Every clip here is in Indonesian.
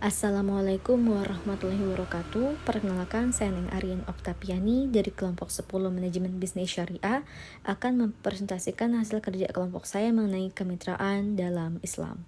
Assalamualaikum warahmatullahi wabarakatuh. Perkenalkan, saya Neng Aryan Oktapiani dari kelompok 10 Manajemen Bisnis Syariah akan mempresentasikan hasil kerja kelompok saya mengenai kemitraan dalam Islam.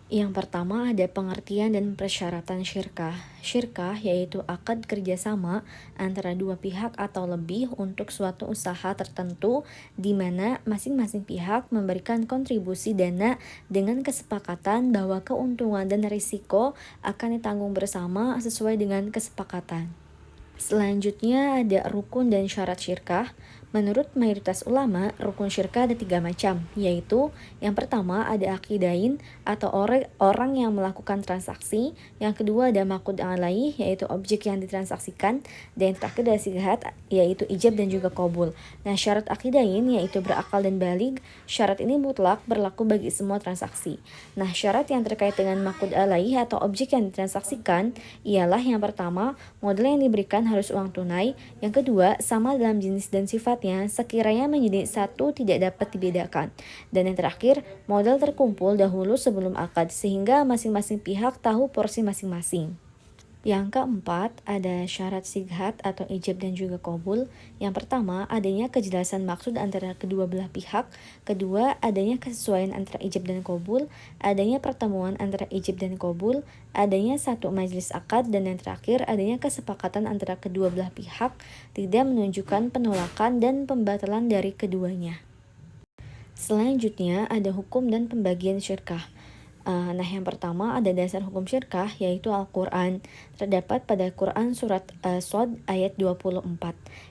Yang pertama ada pengertian dan persyaratan syirkah. Syirkah yaitu akad kerjasama antara dua pihak atau lebih untuk suatu usaha tertentu di mana masing-masing pihak memberikan kontribusi dana dengan kesepakatan bahwa keuntungan dan risiko akan ditanggung bersama sesuai dengan kesepakatan. Selanjutnya ada rukun dan syarat syirkah. Menurut mayoritas ulama, rukun syirkah ada 3 macam, yaitu yang pertama ada akidain atau orang yang melakukan transaksi, yang kedua ada maqud alaih yaitu objek yang ditransaksikan, dan yang terakhir ada sighat yaitu ijab dan juga qabul. Nah, syarat akidain yaitu berakal dan balig. Syarat ini mutlak berlaku bagi semua transaksi. Nah, syarat yang terkait dengan maqud alaih atau objek yang ditransaksikan ialah yang pertama, modal yang diberikan harus uang tunai, yang kedua sama dalam jenis dan sifatnya sekiranya menjadi satu tidak dapat dibedakan, dan yang terakhir modal terkumpul dahulu sebelum akad sehingga masing-masing pihak tahu porsi masing-masing. Yang keempat, ada syarat sighat atau ijab dan juga qabul. Yang pertama, adanya kejelasan maksud antara kedua belah pihak. Kedua, adanya kesesuaian antara ijab dan qabul. Adanya pertemuan antara ijab dan qabul. Adanya satu majelis akad. Dan yang terakhir, adanya kesepakatan antara kedua belah pihak, tidak menunjukkan penolakan dan pembatalan dari keduanya. Selanjutnya, ada hukum dan pembagian syirkah. Nah, yang pertama ada dasar hukum syirkah yaitu Al-Quran. Terdapat pada Quran surat Shad ayat 24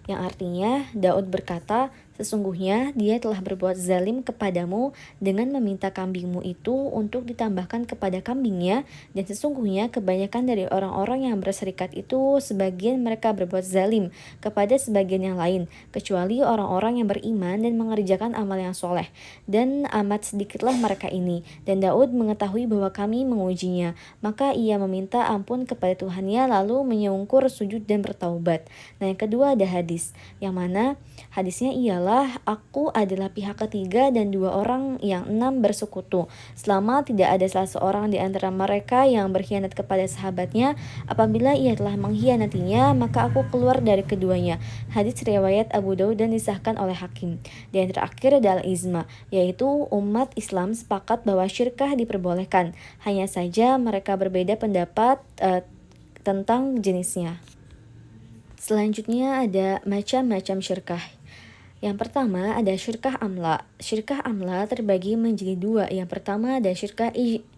yang artinya Daud berkata, sesungguhnya dia telah berbuat zalim kepadamu dengan meminta kambingmu itu untuk ditambahkan kepada kambingnya, dan sesungguhnya kebanyakan dari orang-orang yang berserikat itu sebagian mereka berbuat zalim kepada sebagian yang lain, kecuali orang-orang yang beriman dan mengerjakan amal yang soleh, dan amat sedikitlah mereka ini. Dan Daud mengetahui bahwa kami mengujinya, maka ia meminta ampun kepada Tuhannya lalu menyungkur sujud dan bertaubat. Nah, yang kedua ada hadis, yang mana hadisnya ialah aku adalah pihak ketiga dan dua orang yang 6 bersekutu, selama tidak ada salah seorang di antara mereka yang berkhianat kepada sahabatnya. Apabila ia telah mengkhianatinya, maka aku keluar dari keduanya. Hadis riwayat Abu Daud dan disahkan oleh Hakim. Dan terakhir adalah ijma, yaitu umat Islam sepakat bahwa syirkah diperbolehkan, hanya saja mereka berbeda pendapat tentang jenisnya. Selanjutnya ada macam-macam syirkah. Yang pertama ada syirkah amla. Syirkah amla terbagi menjadi dua. Yang pertama ada syirkah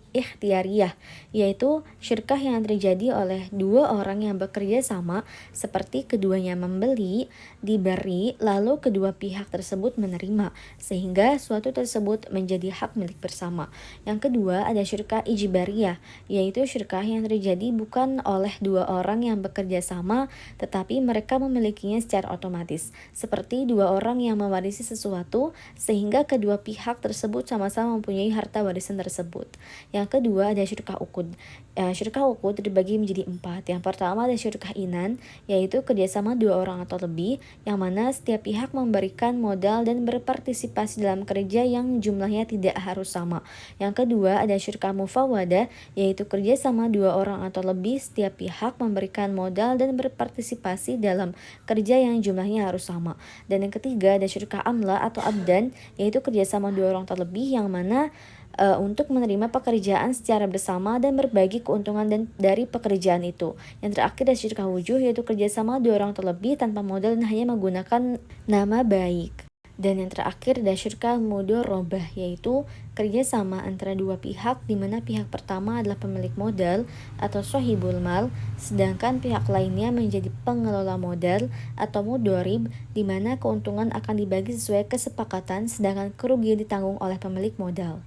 ikhtiyariyah, yaitu syirkah yang terjadi oleh dua orang yang bekerja sama, seperti keduanya membeli, diberi, lalu kedua pihak tersebut menerima, sehingga suatu tersebut menjadi hak milik bersama. Yang kedua ada syirkah ijbariyah, yaitu syirkah yang terjadi bukan oleh dua orang yang bekerja sama, tetapi mereka memilikinya secara otomatis, seperti dua orang yang mewarisi sesuatu, sehingga kedua pihak tersebut sama-sama mempunyai harta warisan tersebut. Yang kedua ada syirkah uqud. Syirkah uqud terbagi menjadi 4. Yang pertama ada syirkah inan, yaitu kerjasama dua orang atau lebih, yang mana setiap pihak memberikan modal dan berpartisipasi dalam kerja yang jumlahnya tidak harus sama. Yang kedua ada syirkah mufawadah, yaitu kerjasama dua orang atau lebih, setiap pihak memberikan modal dan berpartisipasi dalam kerja yang jumlahnya harus sama. Dan yang ketiga ada syirkah amla atau abdan, yaitu kerjasama dua orang atau lebih, yang mana untuk menerima pekerjaan secara bersama dan berbagi keuntungan dari pekerjaan itu. Yang terakhir ada syirkah wujuh, yaitu kerjasama dua orang atau lebih tanpa modal dan hanya menggunakan nama baik. Dan yang terakhir ada syirkah mudharabah, yaitu kerjasama antara dua pihak di mana pihak pertama adalah pemilik modal atau sohibul mal, sedangkan pihak lainnya menjadi pengelola modal atau mudharib, di mana keuntungan akan dibagi sesuai kesepakatan sedangkan kerugian ditanggung oleh pemilik modal.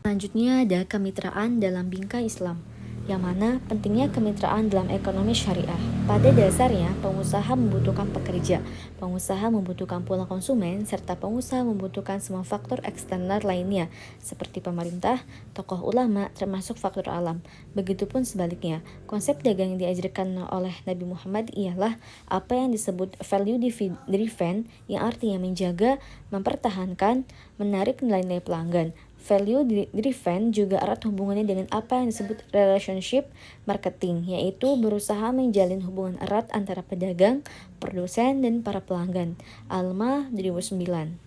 Selanjutnya ada kemitraan dalam bingkai Islam, yang mana pentingnya kemitraan dalam ekonomi syariah. Pada dasarnya, pengusaha membutuhkan pekerja, pengusaha membutuhkan pula konsumen, serta pengusaha membutuhkan semua faktor eksternal lainnya, seperti pemerintah, tokoh ulama, termasuk faktor alam. Begitupun sebaliknya, konsep dagang yang diajarkan oleh Nabi Muhammad ialah apa yang disebut value driven, yang artinya menjaga, mempertahankan, menarik nilai-nilai pelanggan. Value driven juga erat hubungannya dengan apa yang disebut relationship marketing, yaitu berusaha menjalin hubungan erat antara pedagang, produsen, dan para pelanggan. Alma 2009.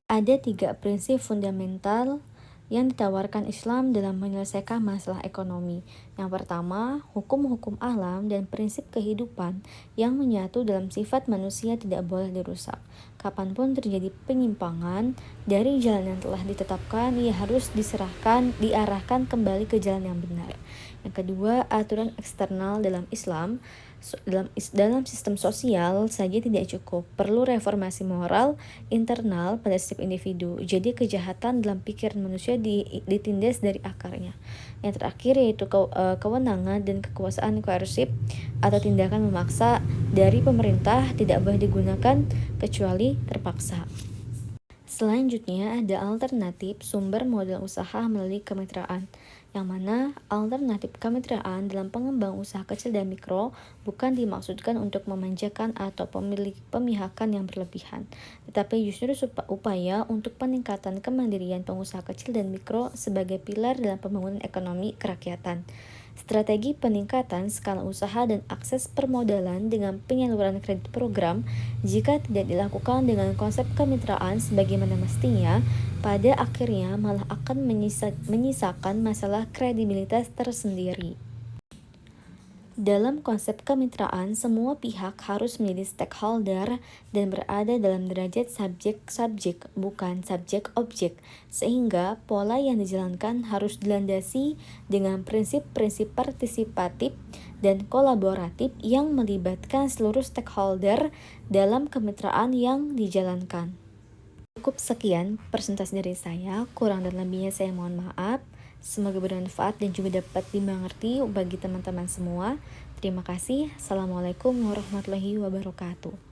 Ada 3 prinsip fundamental yang ditawarkan Islam dalam menyelesaikan masalah ekonomi. Yang pertama, hukum-hukum alam dan prinsip kehidupan yang menyatu dalam sifat manusia tidak boleh dirusak. Kapanpun terjadi penyimpangan dari jalan yang telah ditetapkan, ia harus diarahkan kembali ke jalan yang benar. Yang kedua, aturan eksternal dalam Islam. Dalam sistem sosial saja tidak cukup, perlu reformasi moral internal pada setiap individu. Jadi kejahatan dalam pikiran manusia ditindas dari akarnya. Yang terakhir yaitu kewenangan dan kekuasaan koersif atau tindakan memaksa dari pemerintah tidak boleh digunakan kecuali terpaksa. Selanjutnya ada alternatif sumber modal usaha melalui kemitraan, yang mana alternatif kemitraan dalam pengembang usaha kecil dan mikro bukan dimaksudkan untuk memanjakan atau pemihakan yang berlebihan, tetapi justru upaya untuk peningkatan kemandirian pengusaha kecil dan mikro sebagai pilar dalam pembangunan ekonomi kerakyatan. Strategi peningkatan skala usaha dan akses permodalan dengan penyaluran kredit program, jika tidak dilakukan dengan konsep kemitraan sebagaimana mestinya, pada akhirnya malah akan menyisakan masalah kredibilitas tersendiri. Dalam konsep kemitraan, semua pihak harus menjadi stakeholder dan berada dalam derajat subjek-subjek, bukan subjek-objek, sehingga pola yang dijalankan harus dilandasi dengan prinsip-prinsip partisipatif dan kolaboratif yang melibatkan seluruh stakeholder dalam kemitraan yang dijalankan. Cukup sekian presentasi dari saya, kurang dan lebihnya saya mohon maaf. Semoga bermanfaat dan juga dapat dimengerti bagi teman-teman semua. Terima kasih. Assalamualaikum warahmatullahi wabarakatuh.